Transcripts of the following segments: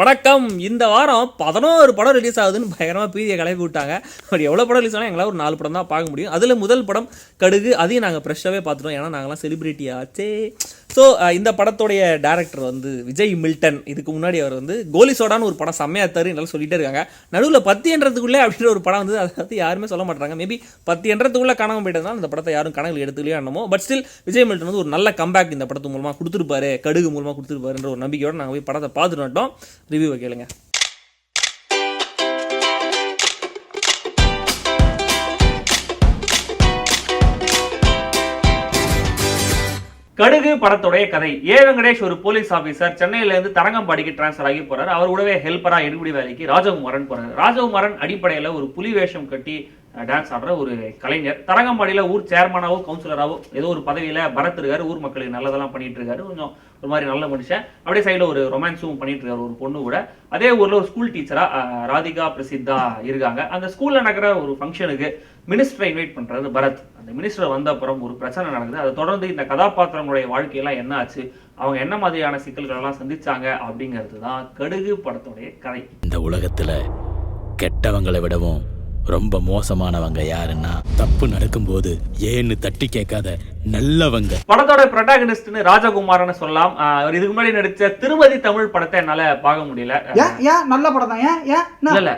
வணக்கம். இந்த வாரம் 11 படம் ரிலீஸ் ஆகுதுன்னு பயங்கரமாக பீதியை கிளப்பி விட்டாங்க. பட் எவ்வளோ படம் ரிலீஸ் ஆனால் எங்களால் ஒரு 4 படம் தான் பார்க்க முடியும். அதில் முதல் படம் கடுகு. அதையும் நாங்கள் ஃப்ரெஷ்ஷாகவே பார்த்துட்டோம். ஏன்னா நாங்களாம் செலிபிரிட்டி ஆச்சே. ஸோ இந்த படத்தோடைய டேரக்டர் வந்து விஜய் மில்டன். இதுக்கு முன்னாடி அவர் வந்து கோலி சோடான்னு ஒரு படம் செம்மையாக தரு என்னாலும் சொல்லிட்டே இருக்காங்க. நடுவில் 10 என்றதுக்குள்ளே அப்படின்ற ஒரு படம் வந்து அதை பற்றி யாருமே சொல்ல மாட்டாங்க. மேபி 10 என்றதுக்குள்ளே காணாமல் போயிட்டதுனால அந்த படத்தை யாரும் கணக்கில் எடுத்துக்கலையோ என்னமோ. பட் ஸ்டில் விஜய் மில்டன் வந்து ஒரு நல்ல கம்பேக் இந்த படத்து மூலமாக கொடுத்துருப்பாரு, கடுகு மூலமாக கொடுத்துருப்பாருன்ற ஒரு நம்பிக்கையோடு நாங்கள் போய் படத்தை பார்த்துட்டு வந்துட்டோம். ரிவ்யூவை கேளுங்க. கடுகு படத்துடைய கதை. வெங்கடேஷ் ஒரு போலீஸ் ஆபீசர் சென்னையிலேருந்து தரங்கம்பாடிக்கு டிரான்ஸ்ஃபர் ஆகி போறாரு. அவர் கூடவே ஹெல்ப்பரா எடுபடி வேலைக்கு ராஜகுமாரன் போறாரு. ராஜகுமாரன் அடிப்படையில் ஒரு புலி வேஷம் கட்டி டான்ஸ் ஆடுற ஒரு கலைஞர். தரங்கம்பாடியில ஊர் சேர்மனாவோ கவுன்சிலராவோ ஏதோ ஒரு பதவியில பரத் இருக்காரு. ஊர் மக்களுக்கு நல்லதெல்லாம் பண்ணிட்டு இருக்காரு. கொஞ்சம் ஒரு மாதிரி நல்ல மனுஷன். அப்படியே சைடில் ஒரு ரொமான்ஸும் பண்ணிட்டு இருக்காரு ஒரு பொண்ணு கூட. அதே ஊர்ல ஒரு ஸ்கூல் டீச்சரா ராதிகா பிரசித்தா இருக்காங்க. அந்த ஸ்கூல்ல நடக்கிற ஒரு ஃபங்க்ஷனுக்கு மினிஸ்டரை இன்வைட் பண்றாரு பரத். அந்த மினிஸ்டர் வந்த அப்புறம் ஒரு பிரச்சனை நடக்குது. அதை தொடர்ந்து இந்த கதாபாத்திரங்களுடைய வாழ்க்கையெல்லாம் என்ன ஆச்சு, அவங்க என்ன மாதிரியான சிக்கல்கள் எல்லாம் சந்திச்சாங்க அப்படிங்கிறது தான் கடுகு படத்துடைய கதை. இந்த உலகத்துல கெட்டவங்களை விடவும் ரொம்ப மோசமானவங்க யாருன்னா தப்பு நடக்கும்போது ஏன்னு தட்டி கேட்காத நல்லவங்க. படத்தோட ப்ரொட்டாகனிஸ்ட்னு ராஜகுமாரன்னு சொல்லலாம். அவர் இதுக்கு முன்னாடி நடிச்ச திருமதி தமிழ் படத்தை என்னால பார்க்க முடியல. நல்ல படம் தான். இல்ல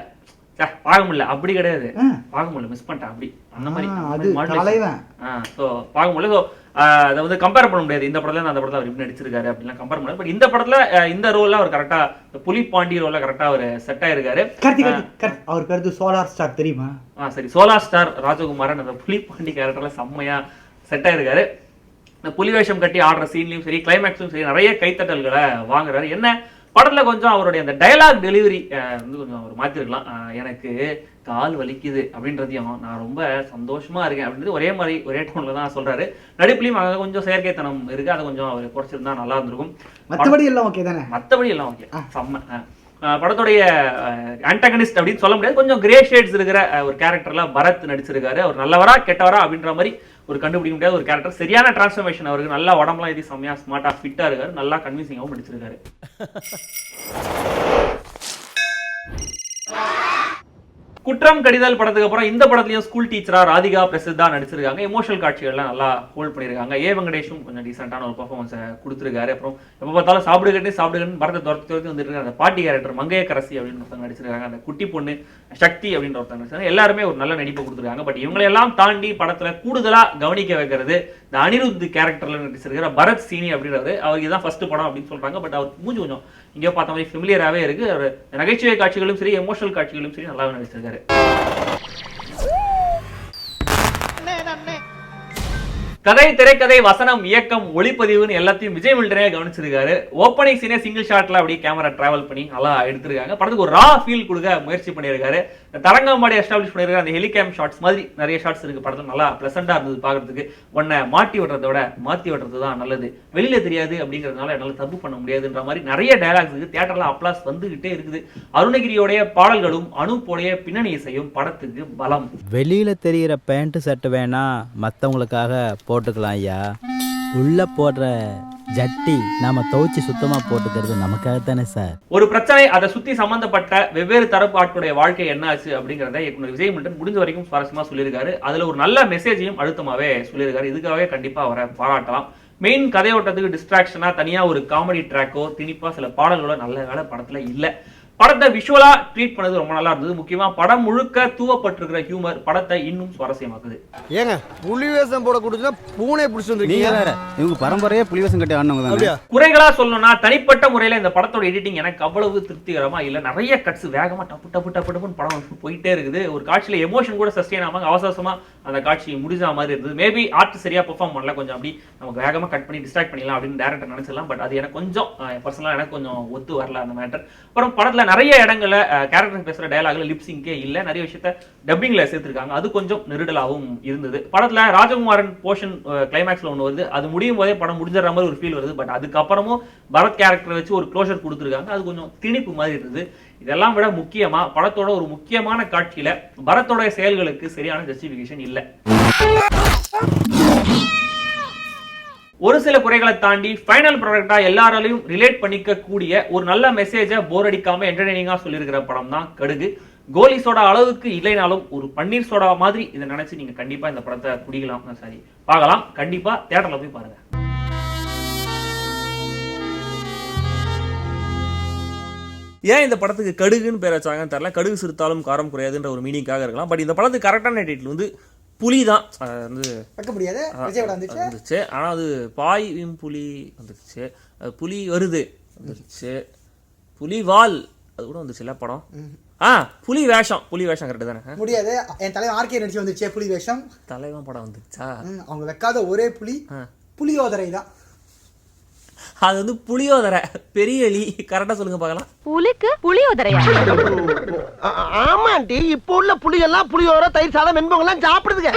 பார்க்க முடியல. அப்படி கிடையாது, பார்க்க முடியல, மிஸ் பண்ணிட்டேன். அப்படி அந்த மாதிரி பார்க்க முடியல. அதை வந்து கம்பேர் பண்ண முடியாது. இந்த படத்துல அந்த படத்துல அவர் இப்படி நடிச்சிருக்காரு அப்படிலாம் கம்பேர் பண்ணாரு. பட் இந்த படத்துல இந்த ரோல்ல அவர் கரெக்டா புலி பாண்டி ரோல்ல கரெக்டா அவர் செட் ஆயிருக்காரு. அவர் பேரு சோலார் ஸ்டார் தெரியுமா? சரி, சோலார் ஸ்டார் ராஜகுமாரன் அந்த புலி பாண்டி கேரக்டர்ல செம்மையா செட் ஆயிருக்காரு. இந்த புலி வேஷம் கட்டி ஆடுற சீன்லயும் சரி, கிளைமேக்ஸும் சரி, நிறைய கைத்தட்டல்களை வாங்குறாரு. என்ன படத்துல கொஞ்சம் அவருடைய அந்த டயலாக் டெலிவரி வந்து கொஞ்சம் அவர் மாத்திருக்கலாம். எனக்கு கால் வலிக்குது அப்படின்றதையும் நான் ரொம்ப சந்தோஷமா இருக்கேன் அப்படின்றது ஒரே மாதிரி ஒரே டோன்ல தான் சொல்றாரு. நடிப்புலையும் அங்கே கொஞ்சம் செயற்கைத்தனம் இருக்கு. அதை கொஞ்சம் அவர் குறைச்சிருந்தா நல்லா இருந்திருக்கும். மற்றபடி எல்லாம் ஓகே தானே? மற்றபடி எல்லாம் ஓகே, செம்ம. படத்துடைய ஆன்டகனிஸ்ட் அப்படின்னு சொல்ல முடியாது. கொஞ்சம் கிரே ஷேட்ஸ் இருக்கிற ஒரு கேரக்டர்ல பரத் நடிச்சிருக்காரு. அவர் நல்லவரா கெட்டவரா அப்படின்ற மாதிரி ஒரு கண்டுபிடிக்க முடியாத ஒரு கேரக்டர். சரியான டிரான்ஸ்ஃபர்மேஷன் அவருக்கு. நல்லா உடம்புலாம் இது செம்மையா ஸ்மார்ட்டா ஃபிட்டா இருக்காரு. நல்லா கன்வின்சிங்காகவும் நடிச்சிருக்காரு. குற்றம் கடிதல் படத்துக்கு அப்புறம் இந்த படத்துலயும் ஸ்கூல் டீச்சரா ராதிகா பிரசித்தா நடிச்சிருக்காங்க. எமோஷனல் காட்சிகள்லாம் நல்லா ஹோல்ட் பண்ணிருக்காங்க. வெங்கடேஷும் கொஞ்சம் டீசென்டான ஒரு பெர்ஃபார்மன்ஸை கொடுத்துருக்காரு. அப்புறம் எப்போ பார்த்தாலும் சாப்பிடுகட்டு படத்தை துரத்து வந்துட்டு இருக்காங்க. அந்த பாட்டி கேரக்டர் மங்கையக்கரசி அப்படின்னு ஒருத்தவங்க நடிச்சிருக்காங்க. அந்த குட்டி பொண்ணு சக்தி அப்படின்ற ஒருத்தவங்க நடிச்சிருக்காங்க. எல்லாருமே ஒரு நல்ல நடிப்பை கொடுத்துருக்காங்க. பட் இவங்களெல்லாம் தாண்டி படத்துல கூடுதலா கவனிக்க வைக்கிறது இந்த அனிருத் கேரக்டர்ல நடிச்சிருக்கிற பரத் சீனி அப்படின்றது. அவருக்கு தான் ஃபர்ஸ்ட் படம் அப்படின்னு சொல்றாங்க. பட் அவர் மூஞ்சி கொஞ்சம் இங்கே பார்த்த மாதிரி ஃபெமிலியராகவே இருக்கு. அவர் நகைச்சுவை காட்சிகளும் சரி, எமோஷனல் காட்சிகளும் சரி நல்லாவே நடிச்சிருக்காரு. கதை, திரைக்கதை, வசனம், இயக்கம், ஒளிப்பதிவுன்னு எல்லாத்தையும் விஜய் மில்டனே கவனிச்சிருக்காரு. ஓப்பனிங் சீனே சிங்கிள் ஷாட்ல அப்படியே கேமரா டிராவல் பண்ணி நல்லா எடுத்திருக்காங்க. படத்துக்கு ஒரு ரா ஃபீல் கொடுக்க முயற்சி பண்ணியிருக்காரு. தரங்கம்பாடி எஸ்டாப்ளிஷ் பண்ணியிருக்காரு. அந்த ஹெலிகேம் ஷாட்ஸ் மாதிரி நிறைய ஷாட்ஸ் இருக்கு படத்துல. நல்லா பிளசண்டா இருந்தது பாக்குறதுக்கு. ஒன்னை மாட்டி விடுறத விட மாத்தி விடுறது தான் நல்லது. வெளியில தெரியாது அப்படிங்கிறதுனால என்னால தப்பு பண்ண முடியாதுன்ற மாதிரி நிறைய டயலாக்ஸ் இருக்கு. தியேட்டர்ல அப்ளாஸ் வந்துகிட்டே இருக்குது. அருணகிரியோடைய பாடல்களும் அனுப்போடைய பின்னணி இசையும் படத்துக்கு பலம். வெளியில தெரிகிற பேண்ட் சட்டை வேணா மற்றவங்களுக்காக போட்டுக்கலாம் ஐயா. உள்ள போடுற ஜட்டி நாம துவைச்சு சுத்தமா போட்டுக்கிறது நமக்காகத்தானே சார். ஒரு பிரச்சனை, அதை சுத்தி சம்பந்தப்பட்ட வெவ்வேறு தரப்பு ஆட்களுடைய வாழ்க்கை என்ன ஆச்சு அப்படிங்கிறத இயக்குனர் விஜய் மில்டன் முடிஞ்ச வரைக்கும் சுவாரஸ்யமா சொல்லியிருக்காரு. அதுல ஒரு நல்ல மெசேஜையும் அழுத்தமாவே சொல்லியிருக்காரு. இதுக்காகவே கண்டிப்பா அவரை பாராட்டலாம். மெயின் கதையோட்டத்துக்கு டிஸ்ட்ராக்ஷனா தனியா ஒரு காமெடி ட்ராக்கோ திணிப்பா சில பாடல்களோ நல்ல வேலை படத்துல இல்ல. படத்தை விஷுவலா ட்ரீட் பண்ணது ரொம்ப நல்லா இருந்தது. முக்கியமா படம் முழுக்க தூவப்பட்டிருக்கிற ஹியூமர் படத்தை இன்னும் சுவாரஸ்யமாக்குது. ஏங்க புலிவேஷம் போட கொடுத்தா பூனை பிடிச்சு வந்திருக்கீங்க. இவங்க பரம்பரையே புலிவேஷம் கட்டி ஆனவங்க தான். குறைகளா சொல்லணும்னா தனிப்பட்ட முறையில இந்த படத்தோட எடிட்டிங் எனக்கு அவ்வளவு திருப்திகரமா இல்ல. நிறைய கட்ஸ் வேகமா டப்பு டப்பு டப்பு டப்புன்னு படம் போயிட்டே இருக்குது. ஒரு காட்சியில எமோஷன் கூட சஸ்டெயின் ஆகாம அவசரமா அந்த காட்சி முடிஞ்ச மாதிரி இருந்தது. மேபி ஆர்ட் சரியா பெர்ஃபார்ம் பண்ணல. கொஞ்சம் அப்படி நமக்கு வேகமா கட் பண்ணி டிஸ்ட்ராக்ட் பண்ணிடலாம் அப்படின்னு டேரக்டர் நினைச்சிடலாம். பட் அது எனக்கு கொஞ்சம் பர்சனலா எனக்கு கொஞ்சம் ஒத்து வரல அந்த மேட்டர். அப்புறம் படத்துல நிறைய இடங்கள்ல கேரக்டர் பேசுற டயலாக்ல லிப்சிங்கே இல்ல. நிறைய விஷயத்த டப்பிங்ல சேர்த்திருக்காங்க. அது கொஞ்சம் நெருடலாவும் இருந்தது. படத்துல ராஜகுமாரன் போர்ஷன் கிளைமேக்ஸ்ல ஒன்று வருது. அது முடியும் போதே படம் முடிஞ்சிடற மாதிரி ஒரு ஃபீல் வருது. பட் அதுக்கப்புறமும் பரத் கேரக்டரை வச்சு ஒரு க்ளோஷர் கொடுத்துருக்காங்க. அது கொஞ்சம் திணிப்பு மாதிரி இருந்தது. இதெல்லாம் விட முக்கியமா படத்தோட ஒரு முக்கியமான காட்சியில பரத்தோட செயல்களுக்கு சரியான ஜஸ்டிபிகேஷன் இல்ல. ஒரு சில குறைகளை தாண்டி ஃபைனல் ப்ராடக்டா எல்லாராலையும் ரிலேட் பண்ணிக்க கூடிய ஒரு நல்ல மெசேஜை போர் அடிக்காம என்டர்டெய்னிங்கா சொல்லியிருக்கிற படம் தான் கடுகு. கோலி சோடா அளவுக்கு இல்லைனாலும் ஒரு பன்னீர் சோடா மாதிரி இதை நினைச்சு நீங்க கண்டிப்பா இந்த படத்தை குடிக்கலாம், சாரி பார்க்கலாம். கண்டிப்பா தியேட்டர்ல போய் பாருங்க. ஏன் இந்த படத்துக்கு கடுகுன்னு பேர் வச்சாங்கன்னு தெரியல. கடுகு சிறுத்தாலும் காரம் குறையாதுன்ற ஒரு மீனிங்காக இருக்கலாம். பட் இந்த படத்துக்கு கரெக்டான டைட்டில் வந்து புலி தான். வந்து வைக்க முடியாது, வந்துச்சு. ஆனால் அது பாயும் புலி வந்துருச்சு, புலி வருது வந்துருச்சு, புலி வால் அது கூட வந்துச்சு இல்லை படம். புலி வேஷம் கரெக்டு தானே? முடியாது. என் தலைவன் ஆர்கே நடிச்சு வந்துச்சு புலி வேஷம். தலைவன் படம் வந்துச்சா? அவங்க வைக்காத ஒரே புலி புலியோதரை தான். அது வந்து புளியோதரை, பெரிய எலி. கரெக்டா சொல்லுங்க பார்க்கலாம். புலிக்கு புளியோதரையா? ஆமாண்டி, இப்போ உள்ள புலி எல்லாம் புளியோர தயிர் சாதம் மென்பவங்க எல்லாம் சாப்பிடுதுங்க.